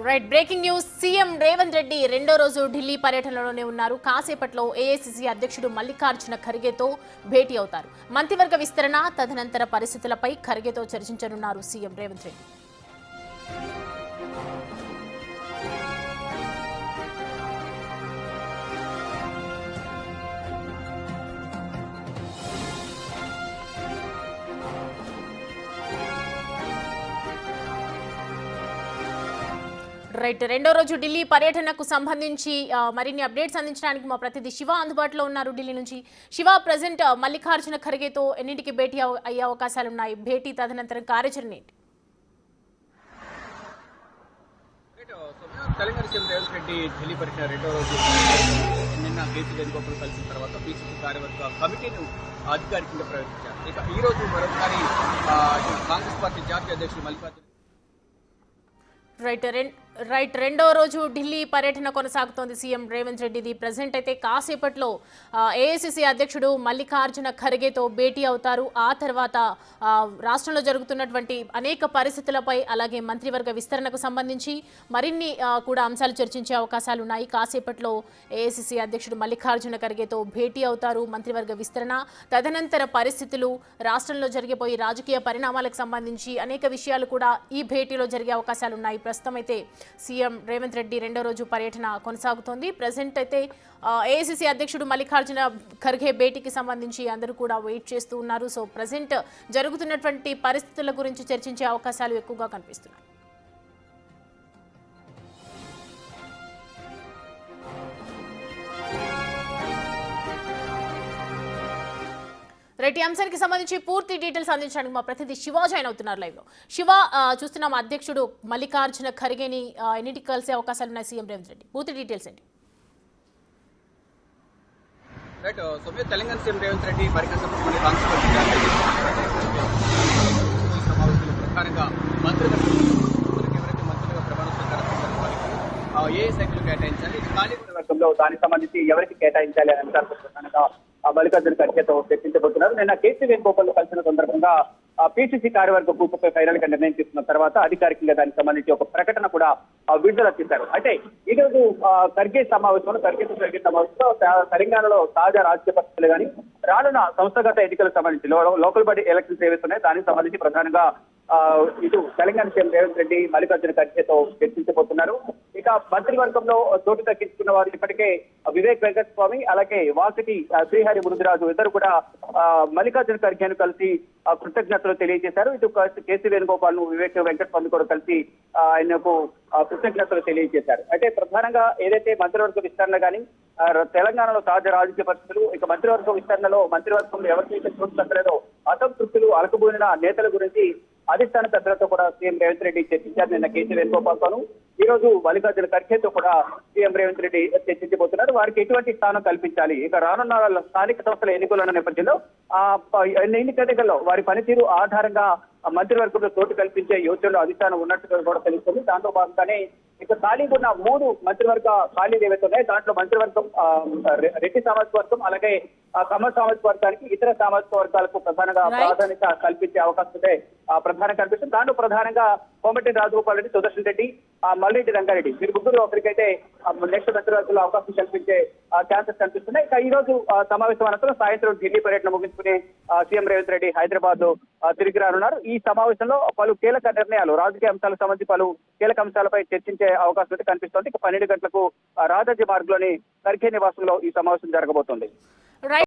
Right breaking news. CM Revanth Reddy రెండో రోజు ఢిల్లీ పర్యటనలోనే ఉన్నారు. కాసేపట్లో ఏఐసీసీ అధ్యక్షుడు మల్లికార్జున ఖర్గేతో భేటీ అవుతారు. మంత్రివర్గ విస్తరణ తదనంతర పరిస్థితులపై ఖర్గేతో చర్చించనున్నారు సీఎం రేవంత్ రెడ్డి. రైట్ రెండో రోజు ఢిల్లీ పర్యటనకు సంబంధించి మరిన్ని అప్డేట్స్ అందించడానికి మా ప్రతినిధి శివ అందుబాటులో ఉన్నారు ఢిల్లీ నుంచి. శివ, ప్రజెంట్ మల్లికార్జున ఖర్గేతో ఎన్నింటికి భేటీ అయ్యే అవకాశాలు ఉన్నాయి? భేటీ తదనంతరం కార్యాచరణ ఏంటి? తెలంగాణ సీఎం రేవంత్ రెడ్డి ఢిల్లీ పర్యటన రెండో రోజు నిన్న కేసీ వేణుగోపాల్ కలిసిన తర్వాత పిసిసి కార్యవర్గ కమిటీని అధికారికంగా ప్రవేశించారు. ఇక ఈ రోజు మరొకసారి కాంగ్రెస్ పార్టీ జాతీయ అధ్యక్షుడు మల్లికార్జున రైట్ రెండో రోజు ఢిల్లీ పర్యటన కొనసాగుతోంది సీఎం రేవంత్ రెడ్డిది. ప్రజెంట్ అయితే కాసేపట్లో ఏఐసీసీ అధ్యక్షుడు మల్లికార్జున ఖర్గేతో భేటీ అవుతారు. ఆ తర్వాత రాష్ట్రంలో జరుగుతున్నటువంటి అనేక పరిస్థితులపై, అలాగే మంత్రివర్గ విస్తరణకు సంబంధించి మరిన్ని కూడా అంశాలు చర్చించే అవకాశాలు ఉన్నాయి. కాసేపట్లో ఏఐసీసీ అధ్యక్షుడు మల్లికార్జున ఖర్గేతో భేటీ అవుతారు. మంత్రివర్గ విస్తరణ తదనంతర పరిస్థితులు, రాష్ట్రంలో జరిగిపోయే రాజకీయ పరిణామాలకు సంబంధించి అనేక విషయాలు కూడా ఈ భేటీలో జరిగే అవకాశాలు ఉన్నాయి. ప్రస్తుతం అయితే సీఎం రేవంత్ రెడ్డి రెండో రోజు పర్యటన కొనసాగుతోంది. ప్రజెంట్ అయితే ఏఐసీసీ అధ్యక్షుడు మల్లికార్జున ఖర్గే భేటీకి సంబంధించి అందరూ కూడా వెయిట్ చేస్తూ ఉన్నారు. సో ప్రజెంట్ జరుగుతున్నటువంటి పరిస్థితుల గురించి చర్చించే అవకాశాలు ఎక్కువగా కనిపిస్తున్నాయి. రెడ్డి అంశానికి సంబంధించి పూర్తి డీటెయిల్స్ అందించడానికి మా ప్రతినిధి శివ జాయిన్ అవుతున్నారు లైవ్ లో. శివ, చూస్తున్నాం అధ్యక్షుడు మల్లికార్జున ఖర్గేని ఎన్నింటికి కలిసే అవకాశాలు ఉన్నాయి సీఎం రేవంత్ రెడ్డి? పూర్తి డీటెయిల్స్ ఏంటి? రైట్ సోమ్య, తెలంగాణ సీఎం రేవంత్ రెడ్డి మరికొంతమంది కాంగ్రెస్ పార్టీ జాతీయ సమావేశంలో ప్రధానంగా మంత్రులకు ఎవరైతే మంత్రులుగా ప్రమాణ స్వీకారం చేశారో వారికి ఏ శాఖలు కేటాయించాలి, ఖాళీ వర్గంలో దానికి సంబంధించి ఎవరికి కేటాయించాలి అనే అంశాలతో ప్రధానంగా మల్లికార్జున ఖర్గేతో చర్చించబోతున్నారు. నిన్న కేసీ వేణుగోపాల్ కలిసిన సందర్భంగా పిసిసి కార్యవర్గ కూర్పుపై ఫైనల్ గా నిర్ణయం తీసుకున్న తర్వాత అధికారికంగా దానికి సంబంధించి ఒక ప్రకటన కూడా విడుదల చేశారు. అయితే ఈ రోజు ఖర్గేతో జరిగే సమావేశంలో తెలంగాణలో తాజా రాజకీయ పరిస్థితులు కానీ రానున్న సంస్థాగత ఎన్నికలకు సంబంధించి లోకల్ బాడీ ఎలక్షన్స్ ఏవైతున్నాయి దానికి సంబంధించి ప్రధానంగా ఇటు తెలంగాణ సీఎం రేవంత్ రెడ్డి మల్లికార్జున ఖర్గేతో చర్చించబోతున్నారు. ఇక మంత్రివర్గంలో చోటు దక్కించుకున్న వారు ఇప్పటికే వివేక్ వెంకటస్వామి, అలాగే వాసిటి శ్రీహరి మురుదురాజు ఇద్దరు కూడా మల్లికార్జున ఖర్గేను కలిసి కృతజ్ఞతలు తెలియజేశారు. ఇటు కేసీ వేణుగోపాల్ ను వివేక్ వెంకటస్వామి కూడా కలిసి ఆయనకు కృతజ్ఞతలు తెలియజేశారు. అయితే ప్రధానంగా ఏదైతే మంత్రివర్గ విస్తరణ కానీ తెలంగాణలో తాజా రాజకీయ పరిస్థితులు, ఇక మంత్రివర్గ విస్తరణలో మంత్రివర్గంలో ఎవరికైతే చోటు దక్కలేదో అసంతృప్తులు అలకబోయిన నేతల గురించి అధిష్టాన పెద్దలతో కూడా సీఎం రేవంత్ రెడ్డి చర్చించారు. నిన్న కేసీ వేణుగోపాల్తోనూ ఈ రోజు మల్లికార్జున ఖర్గేతో కూడా సీఎం రేవంత్ రెడ్డి చర్చించబోతున్నారు. వారికి ఎటువంటి స్థానం కల్పించాలి, ఇక రానున్న స్థానిక సంస్థల ఎన్నికల నేపథ్యంలో ఎన్నికల్లో వారి పనితీరు ఆధారంగా మంత్రివర్గంలో చోటు కల్పించే యోచనలో అధిష్టానం ఉన్నట్టుగా కూడా తెలుస్తుంది. దాంతో భాగంగానే ఇక ఖాళీగా ఉన్న 3 మంత్రివర్గ ఖాళీలు ఏవైతే ఉన్నాయో దాంట్లో మంత్రివర్గం రెడ్డి సామాజిక వర్గం, అలాగే కమ్మ సామాజిక వర్గానికి, ఇతర సామాజిక వర్గాలకు ప్రధానంగా ప్రాధాన్యత కల్పించే అవకాశం అయితే ప్రధానంగా కనిపిస్తుంది. దాంట్లో ప్రధానంగా కోమటిరెడ్డి రాజగోపాల్ రెడ్డి, సుదర్శన్ రెడ్డి, మల్రెడ్డి రంగారెడ్డి వీరు ముగ్గురు ఒకరికైతే నెక్స్ట్ మంత్రివర్గంలో అవకాశం కల్పించే ఛాన్సెస్ కనిపిస్తున్నాయి. ఇక ఈ రోజు సమావేశం అనంతరం సాయంత్రం ఢిల్లీ పర్యటన ముగించుకుని సీఎం రేవంత్ రెడ్డి హైదరాబాద్ తిరిగి రానున్నారు. ఈ సమావేశంలో పలు కీలక నిర్ణయాలు, రాజకీయ అంశాలకు సంబంధించి పలు కీలక అంశాలపై చర్చించే అవకాశం అయితే కనిపిస్తోంది. ఇక 12 గంటలకు రాజాజీ మార్గ్ లోని ఖర్గే నివాసంలో ఈ సమావేశం జరగబోతోంది.